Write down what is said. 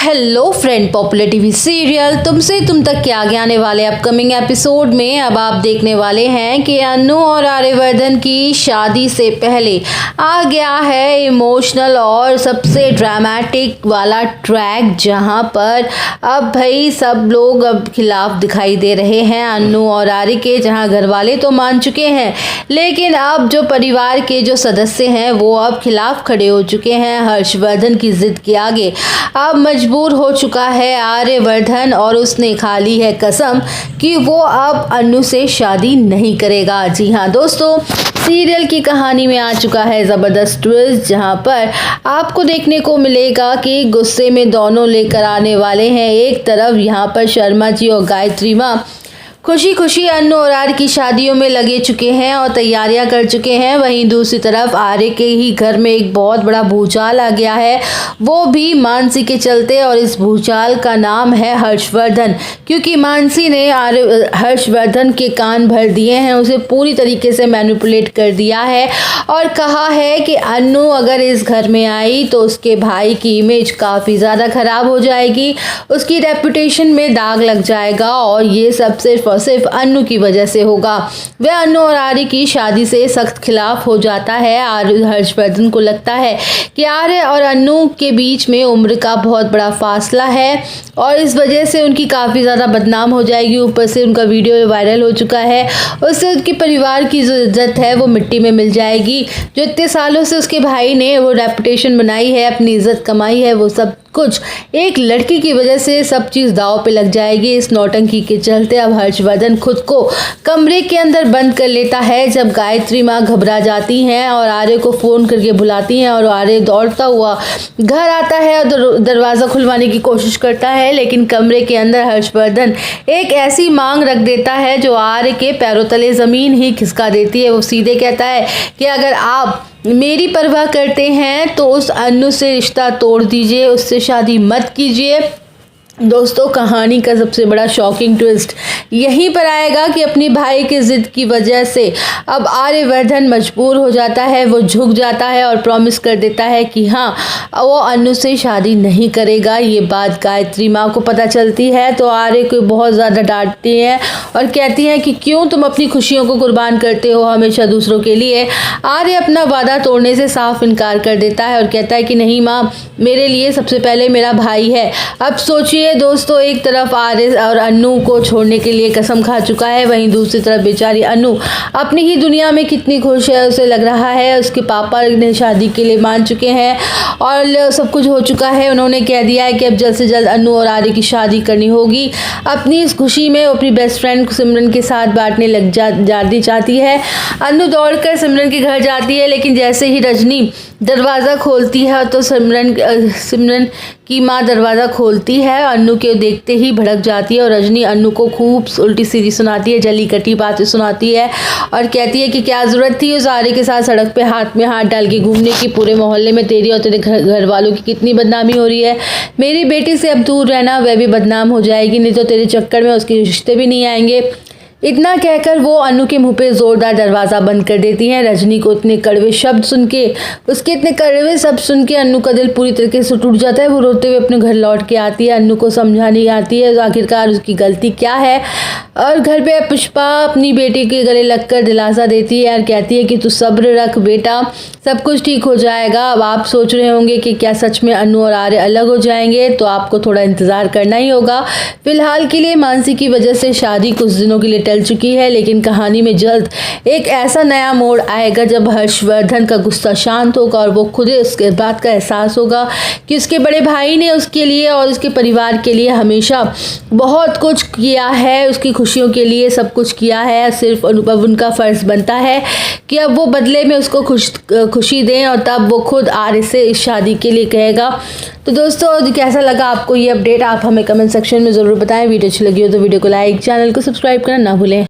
Hello friend, popular TV serial तुमसे तुम तक के आगे आने वाले अपकमिंग एपिसोड में अब आप देखने वाले हैं कि अनु और आर्यवर्धन की शादी से पहले आ गया है इमोशनल और सबसे ड्रामेटिक वाला ट्रैक, जहां पर अब भाई सब लोग अब खिलाफ दिखाई दे रहे हैं अनु और आर्य के। जहां घर वाले तो मान चुके हैं, लेकिन अब जो परिवार के जो सदस्य हैं वो अब खिलाफ खड़े हो चुके हैं हर्षवर्धन की जिद के आगे। अब मजबूर हो चुका है आर्यवर्धन और उसने खा ली है कसम कि वो अब अनु से शादी नहीं करेगा। जी हाँ दोस्तों, सीरियल की कहानी में आ चुका है ज़बरदस्त ट्विस्ट, जहां पर आपको देखने को मिलेगा कि गुस्से में दोनों लेकर आने वाले हैं। एक तरफ यहां पर शर्मा जी और गायत्री माँ खुशी खुशी अनु और आर्य की शादियों में लगे चुके हैं और तैयारियां कर चुके हैं। वहीं दूसरी तरफ आर्य के ही घर में एक बहुत बड़ा भूचाल आ गया है, वो भी मानसी के चलते, और इस भूचाल का नाम है हर्षवर्धन, क्योंकि मानसी ने हर्षवर्धन के कान भर दिए हैं, उसे पूरी तरीके से मैनिपुलेट कर दिया है और कहा है कि अनु अगर इस घर में आई तो उसके भाई की इमेज काफ़ी ज़्यादा ख़राब हो जाएगी, उसकी रेपुटेशन में दाग लग जाएगा और ये सब सिर्फ अनु की वजह से होगा। वह अनु और आर्य की शादी से सख्त खिलाफ हो जाता है। हर्षवर्धन को लगता है कि आर्य और अनु के बीच में उम्र का बहुत बड़ा फासला है और इस वजह से उनकी काफ़ी ज़्यादा बदनाम हो जाएगी। ऊपर से उनका वीडियो वायरल हो चुका है, उससे उनके परिवार की जो इज्जत है वो मिट्टी में मिल जाएगी। जो इतने सालों से उसके भाई ने वो रेपुटेशन बनाई है, अपनी इज्जत कमाई है, वो सब कुछ एक लड़की की वजह से सब चीज़ दांव पे लग जाएगी। इस नौटंकी के चलते अब हर्षवर्धन खुद को कमरे के अंदर बंद कर लेता है। जब गायत्री माँ घबरा जाती हैं और आर्य को फ़ोन करके बुलाती हैं और आर्य दौड़ता हुआ घर आता है और दरवाज़ा खुलवाने की कोशिश करता है, लेकिन कमरे के अंदर हर्षवर्धन एक ऐसी मांग रख देता है जो आर्य के पैरों तले ज़मीन ही खिसका देती है। वो सीधे कहता है कि अगर आप मेरी परवाह करते हैं तो उस अनु से रिश्ता तोड़ दीजिए, उससे शादी मत कीजिए। दोस्तों, कहानी का सबसे बड़ा शॉकिंग ट्विस्ट यहीं पर आएगा कि अपनी भाई की ज़िद की वजह से अब आर्यवर्धन मजबूर हो जाता है, वो झुक जाता है और प्रॉमिस कर देता है कि हाँ वो अनु से शादी नहीं करेगा। ये बात गायत्री माँ को पता चलती है तो आर्य को बहुत ज़्यादा डांटती है और कहती हैं कि क्यों तुम अपनी खुशियों को कुर्बान करते हो हमेशा दूसरों के लिए। आर्य अपना वादा तोड़ने से साफ इनकार कर देता है और कहता है कि नहीं माँ, मेरे लिए सबसे पहले मेरा भाई है। अब सोचिए दोस्तों, एक तरफ आर्य और अनु को छोड़ने के लिए कसम खा चुका है, वहीं दूसरी तरफ बेचारी अनु अपनी ही दुनिया में कितनी खुश है। उसे लग रहा है उसके पापा ने शादी के लिए मान चुके हैं और सब कुछ हो चुका है। उन्होंने कह दिया है कि अब जल्द से जल्द अनु और आर्य की शादी करनी होगी। अपनी इस खुशी में वो अपनी बेस्ट फ्रेंड सिमरन के साथ बांटने लग जाती चाहती है। अनु दौड़कर सिमरन के घर जाती है, लेकिन जैसे ही रजनी दरवाज़ा खोलती है तो सिमरन की माँ दरवाज़ा खोलती है, अनु के देखते ही भड़क जाती है और रजनी अनु को खूब उल्टी सीधी सुनाती है, जली कटी बातें सुनाती है और कहती है कि क्या ज़रूरत थी उस आर्य के साथ सड़क पे हाथ में हाथ डाल के घूमने की, पूरे मोहल्ले में तेरी और तेरे घर वालों की कितनी बदनामी हो रही है। मेरी बेटी से अब दूर रहना, वह भी बदनाम हो जाएगी, नहीं तो तेरे चक्कर में उसके रिश्ते भी नहीं आएंगे। इतना कहकर वो अनु के मुंह पे ज़ोरदार दरवाज़ा बंद कर देती हैं। रजनी को इतने कड़वे शब्द सुन के अनु का दिल पूरी तरीके से टूट जाता है। वो रोते हुए अपने घर लौट के आती है, अनु को समझाने आती है आखिरकार उसकी गलती क्या है, और घर पे पुष्पा अपनी बेटी के गले लगकर दिलासा देती है और कहती है कि तू सब्र रख बेटा, सब कुछ ठीक हो जाएगा। अब आप सोच रहे होंगे कि क्या सच में अनु और आर्य अलग हो जाएंगे, तो आपको थोड़ा इंतज़ार करना ही होगा। फिलहाल के लिए मानसी की वजह से शादी कुछ दिनों के लिए टल चुकी है, लेकिन कहानी में जल्द एक ऐसा नया मोड़ आएगा जब हर्षवर्धन का गुस्सा शांत होगा और वो खुद उसके बात का एहसास होगा कि उसके बड़े भाई ने उसके लिए और उसके परिवार के लिए हमेशा बहुत कुछ किया है, उसकी खुशियों के लिए सब कुछ किया है। सिर्फ अब उनका फ़र्ज़ बनता है कि अब वो बदले में उसको खुशी दें और तब वो खुद आर्य से इस शादी के लिए कहेगा। तो दोस्तों, कैसा लगा आपको ये अपडेट, आप हमें कमेंट सेक्शन में ज़रूर बताएं। वीडियो अच्छी लगी हो तो वीडियो को लाइक, चैनल को सब्सक्राइब करना ना भूलें।